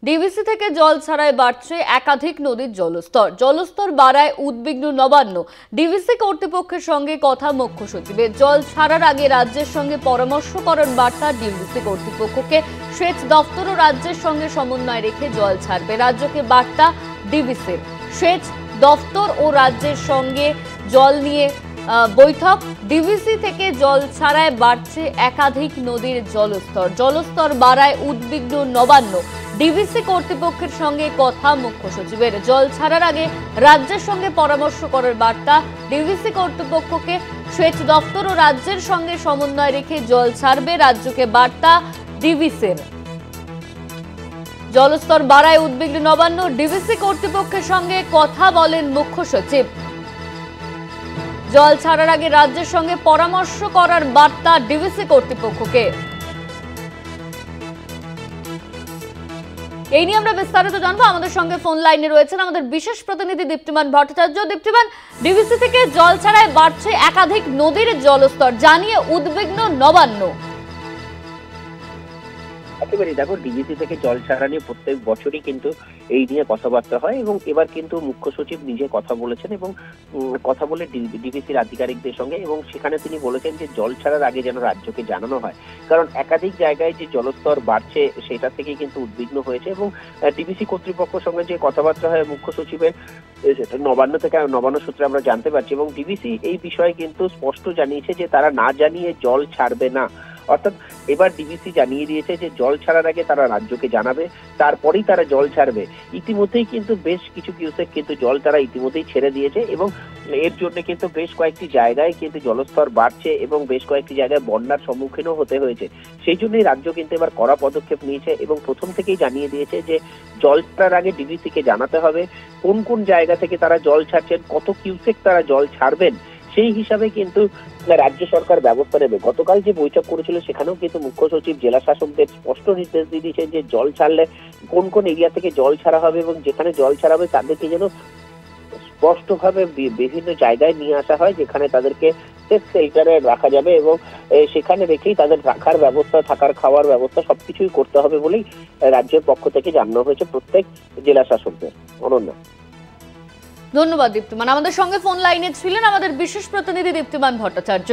DVC থেকে জল ছাড়ায় বাড়ছে একাধিক নদীর জলস্তর বাড়ায় উদ্বিগ্ন নবান্ন। ডিভিসি কর্তৃপক্ষের সঙ্গে কথা মুখ্য সচিবের। জল ছাড়ার আগে রাজ্যের সঙ্গে পরামর্শ করার বার্তা ডিভিসি কর্তৃপক্ষকে। সেচ দপ্তর ও রাজ্যের সঙ্গে সমন্বয় রেখে জল ছাড়বে রাজ্যকে বার্তা ডিভিসির। সেচ দপ্তর ও রাজ্যের সঙ্গে জল নিয়ে বৈঠক। ডিভিসি থেকে জল ছাড়ায় বাড়ছে একাধিক নদীর জলস্তর বাড়ায় উদ্বিগ্ন নবান্ন। ডিভিসি কর্তৃপক্ষের সঙ্গে কথা মুখ্য সচিবের। জল ছাড়ার আগে রাজ্যের সঙ্গে পরামর্শ করার বার্তা ডিভিসি কর্তৃপক্ষকে। সেচ দপ্তর ও রাজ্যের সঙ্গে সমন্বয় রেখে জল ছাড়বে রাজ্যকে বার্তা ডিভিসির। জলস্তর বাড়ায় উদ্বিগ্ন নবান্ন। ডিভিসি কর্তৃপক্ষের সঙ্গে কথা বলেন মুখ্য সচিব। জল ছাড়ার আগে রাজ্যের সঙ্গে পরামর্শ করার বার্তা ডিভিসি কর্তৃপক্ষকে। এই নিয়ে আমরা বিস্তারিত জানবো। আমাদের সঙ্গে ফোন লাইনে রয়েছেন আমাদের বিশেষ প্রতিনিধি দীপ্তিমান ভট্টাচার্য। দীপ্তিমান, ডিভিসি থেকে জল ছাড়ায় বাড়ছে একাধিক নদীর জলস্তর, জানিয়ে উদ্বিগ্ন নবান্ন। একেবারে দেখো, ডিভিসি থেকে জল ছাড়া নিয়ে প্রত্যেক বছরই কিন্তু এই নিয়ে কথাবার্তা হয় এবং এবার কিন্তু মুখ্য সচিব নিজে কথা বলেছেন এবং কথা বলে ডিভিসির আধিকারিকদের সঙ্গে, এবং সেখানে তিনি বলেছেন যে জল ছাড়ার আগে যেন রাজ্যকে জানানো হয়, কারণ একাধিক জায়গায় যে জলস্তর বাড়ছে সেটা থেকে কিন্তু উদ্বিগ্ন হয়েছে। এবং ডিভিসি কর্তৃপক্ষের সঙ্গে যে কথাবার্তা হয় মুখ্য সচিবের, সেটা নবান্ন সূত্রে আমরা জানতে পারছি। এবং ডিভিসি এই বিষয়ে কিন্তু স্পষ্ট জানিয়েছে যে তারা না জানিয়ে জল ছাড়বে না। অর্থাৎ এবার ডিভিসি জানিয়ে দিয়েছে যে জল ছাড়ার আগে তারা রাজ্যকে জানাবে, তারপরেই তারা জল ছাড়বে। ইতিমধ্যেই কিন্তু বেশ কিছু কিউসেক কিন্তু জল তারা ইতিমধ্যেই ছেড়ে দিয়েছে এবং এর জন্য কিন্তু বেশ কয়েকটি জায়গায় কিন্তু জলস্তর বাড়ছে এবং বেশ কয়েকটি জায়গায় বন্যার সম্মুখীনও হতে হয়েছে। সেই জন্যই রাজ্য কিন্তু এবার কড়া পদক্ষেপ নিয়েছে এবং প্রথম থেকেই জানিয়ে দিয়েছে যে জল ছাড়ার আগে ডিভিসিকে জানাতে হবে কোন কোন জায়গা থেকে তারা জল ছাড়ছেন, কত কিউসেক তারা জল ছাড়বেন, সেই হিসাবে কিন্তু রাজ্য সরকার ব্যবস্থা নেবে। গতকাল যে বৈঠক করেছিল সেখানেও কিন্তু মুখ্য সচিব জেলা শাসকদের স্পষ্ট নির্দেশ দিয়ে দিয়েছেন যে জল ছাড়লে কোন কোন এরিয়া থেকে জল ছাড়া হবে এবং যেখানে জল ছাড়া হবে তাদেরকে যেন স্পষ্টভাবে বিভিন্ন জায়গায় নিয়ে আসা হয়, যেখানে তাদেরকে সেফ শেল্টারে রাখা যাবে এবং সেখানে রেখেই তাদের রাখার ব্যবস্থা, থাকার খাওয়ার ব্যবস্থা সবকিছুই করতে হবে বলেই রাজ্যের পক্ষ থেকে জানানো হয়েছে প্রত্যেক জেলা শাসকদের। অনন্যা, ধন্যবাদ দীপ্তিমান। আমাদের সঙ্গে ফোন লাইনে ছিলেন আমাদের বিশেষ প্রতিনিধি দীপ্তিমান ভট্টাচার্য।